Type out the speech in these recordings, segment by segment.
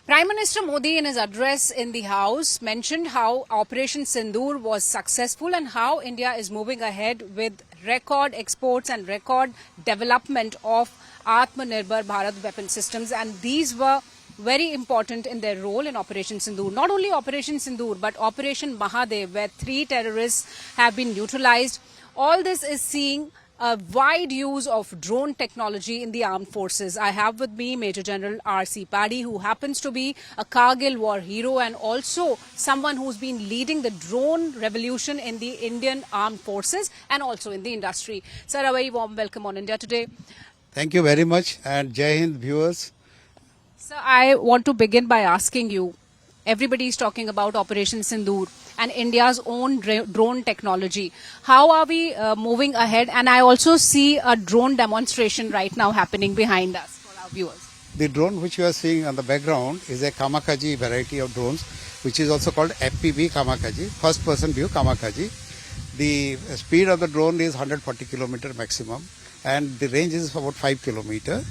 Prime Minister Modi, in his address in the House, mentioned how Operation Sindoor was successful and how India is moving ahead with record exports and record development of Atmanirbhar Bharat weapon systems. And these were very important in their role in Operation Sindoor. Not only Operation Sindoor, but Operation Mahadev, where 3 terrorists have been neutralized. All this is seeing a wide use of drone technology in the armed forces. I have with me Major General R.C. Paddy, who happens to be a Kargil war hero and also someone who's been leading the drone revolution in the Indian armed forces and also in the industry. Sir, a very warm welcome on India Today. Thank you very much, and Jai Hind viewers. Sir, I want to begin by asking you, everybody is talking about Operation Sindoor and India's own drone technology. How are we moving ahead? And I also see a drone demonstration right now happening behind us for our viewers. The drone which you are seeing on the background is a Kamikaze variety of drones, which is also called FPV Kamikaze, first person view Kamikaze. The speed of the drone is 140 kilometer maximum, and the range is about 5 kilometer.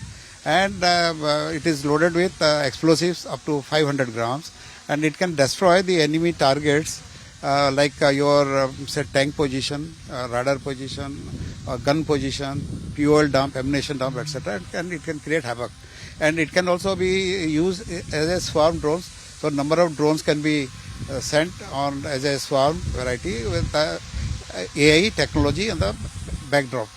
And it is loaded with explosives up to 500 grams, and it can destroy the enemy targets like your say tank position, radar position, gun position, fuel dump, ammunition dump, etc. And it can create havoc. And it can also be used as a swarm drones. So number of drones can be sent on as a swarm variety with AI technology and the backdrop,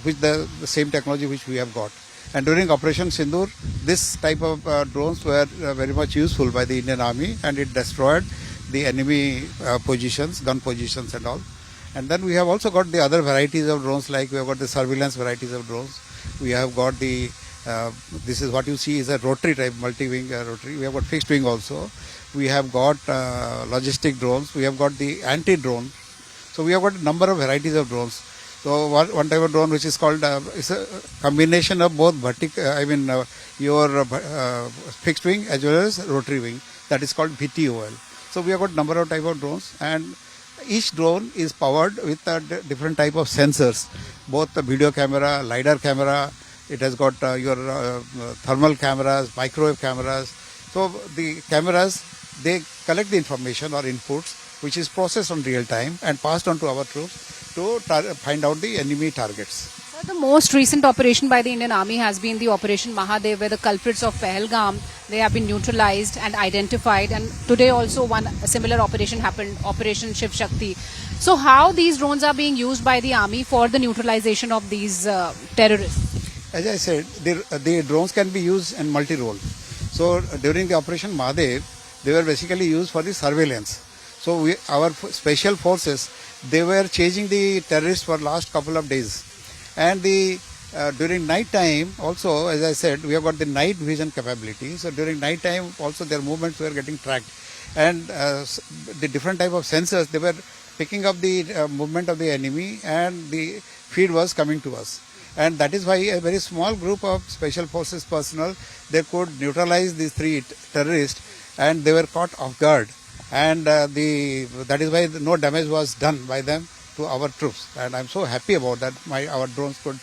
which the same technology which we have got. And during Operation Sindoor, this type of drones were very much useful by the Indian Army, and it destroyed the enemy positions, gun positions and all. And then we have also got the other varieties of drones, like we have got the surveillance varieties of drones. We have got the, this is what you see is a rotary type, multi-wing rotary. We have got fixed wing also. We have got logistic drones. We have got the anti-drone. So we have got a number of varieties of drones. So one type of drone which is called, is a combination of both vertical, your fixed wing as well as rotary wing. That is called VTOL. So we have got number of type of drones, and each drone is powered with a different type of sensors, both the video camera, LiDAR camera. It has got your thermal cameras, microwave cameras. So the cameras, they collect the information or inputs, which is processed on real time and passed on to our troops to find out the enemy targets. Sir, the most recent operation by the Indian Army has been the Operation Mahadev, where the culprits of Pahalgam, they have been neutralized and identified. And today also a similar operation happened, Operation Shiv Shakti. So how these drones are being used by the Army for the neutralization of these terrorists? As I said, the drones can be used in multi-role. So during the Operation Mahadev, they were basically used for the surveillance. So our special forces, they were chasing the terrorists for last couple of days. And during night time also, as I said, we have got the night vision capability. So during night time also their movements were getting tracked. And the different type of sensors, they were picking up the movement of the enemy, and the feed was coming to us. And that is why a very small group of special forces personnel, they could neutralize these 3 terrorists, and they were caught off guard. And that is why no damage was done by them to our troops. And I'm so happy about that. Our drones could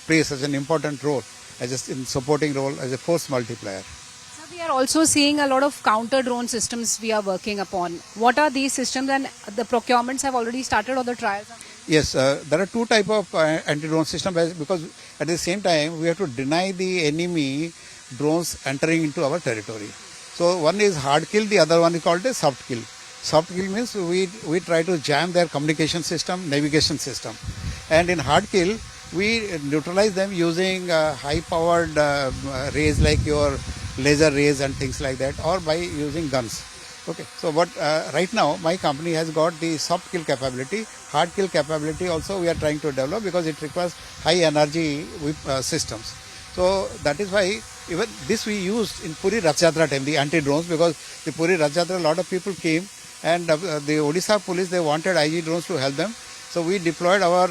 play such an important role as in supporting role as a force multiplier. So we are also seeing a lot of counter drone systems we are working upon. What are these systems, and the procurements have already started or the trials? Yes, there are 2 types of anti-drone systems, because at the same time we have to deny the enemy drones entering into our territory. So one is hard kill, the other one is called a soft kill. Soft kill means we try to jam their communication system, navigation system. And in hard kill, we neutralize them using high-powered rays like your laser rays and things like that, or by using guns. Okay, so right now my company has got the soft kill capability. Hard kill capability also we are trying to develop, because it requires high energy systems. So that is why even this we used in Puri Rath Yatra time, the anti-drones, because the Puri Rath Yatra, a lot of people came, and the Odisha police, they wanted IG drones to help them. So we deployed our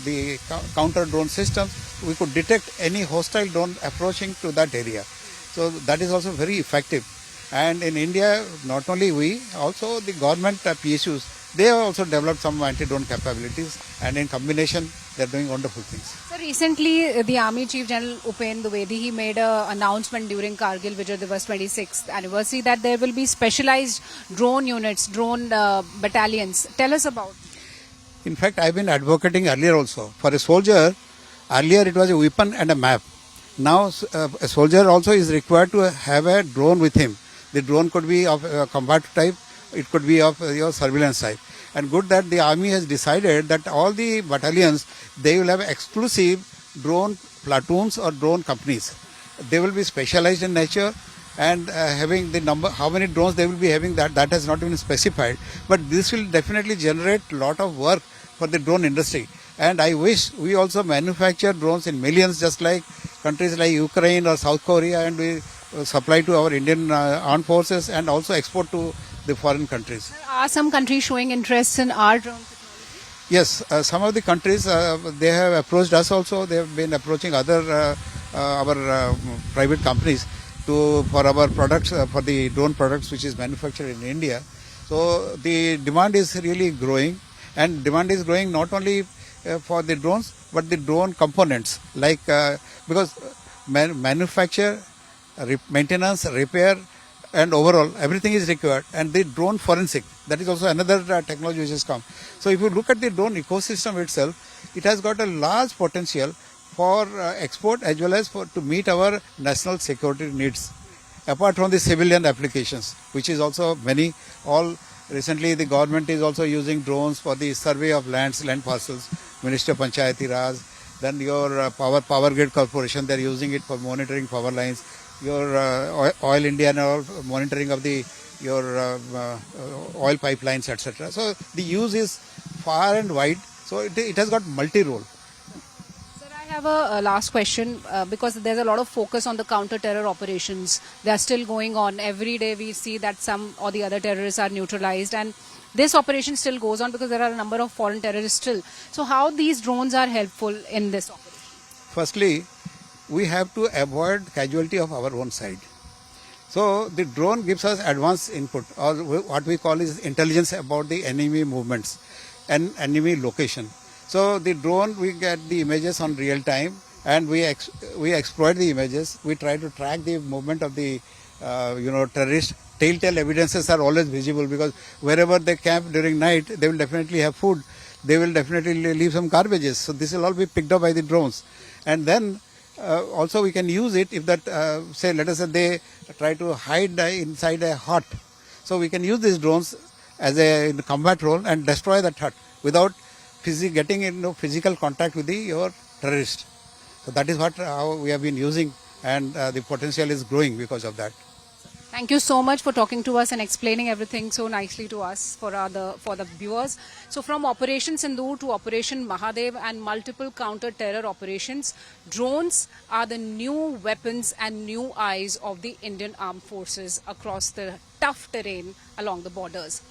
the counter drone systems. We could detect any hostile drone approaching to that area. So that is also very effective. And in India, not only we, also the government PSUs, they have also developed some anti-drone capabilities, and in combination, they are doing wonderful things. So recently, the Army Chief General Upen Dwivedi, he made an announcement during Kargil Vijay Divas 26th anniversary that there will be specialized drone units, drone battalions. Tell us about. In fact, I've been advocating earlier also. For a soldier, earlier it was a weapon and a map. Now a soldier also is required to have a drone with him. The drone could be of combat type, it could be of your surveillance type. And good that the army has decided that all the battalions, they will have exclusive drone platoons or drone companies. They will be specialized in nature, and having the number, how many drones they will be having, that has not been specified. But this will definitely generate a lot of work for the drone industry. And I wish we also manufacture drones in millions, just like countries like Ukraine or South Korea, and we supply to our Indian armed forces and also export to the foreign countries. Are some countries showing interest in our drone technology? Yes, some of the countries, they have approached us also. They have been approaching other our private companies for our products, for the drone products which is manufactured in India. So the demand is really growing, and demand is growing not only for the drones but the drone components, like because manufacture, maintenance, repair, and overall everything is required. And the drone forensic, that is also another technology which has come. So if you look at the drone ecosystem itself, it has got a large potential for export as well as to meet our national security needs, apart from the civilian applications, which is also many. Recently the government is also using drones for the survey of land parcels. Ministry of Panchayati Raj, then your Power Grid Corporation, they are using it for monitoring power lines. Your Oil India and all, monitoring of your oil pipelines, etc. So the use is far and wide. So it has got multi-role. Sir, I have a last question because there's a lot of focus on the counter-terror operations. They are still going on. Every day we see that some or the other terrorists are neutralized, and this operation still goes on because there are a number of foreign terrorists still. So how these drones are helpful in this operation? Firstly, we have to avoid casualty of our own side. So the drone gives us advanced input, or what we call is intelligence about the enemy movements and enemy location. So the drone, we get the images on real time, and we exploit the images. We try to track the movement of the terrorists. Telltale evidences are always visible, because wherever they camp during night, they will definitely have food. They will definitely leave some garbages. So this will all be picked up by the drones. And then also we can use it if that, say, let us say they try to hide inside a hut. So we can use these drones as a combat role and destroy that hut without getting into physical contact with your terrorist. So that is how we have been using, and the potential is growing because of that. Thank you so much for talking to us and explaining everything so nicely to us for the viewers. So from Operation Sindoor to Operation Mahadev and multiple counter-terror operations, drones are the new weapons and new eyes of the Indian Armed Forces across the tough terrain along the borders.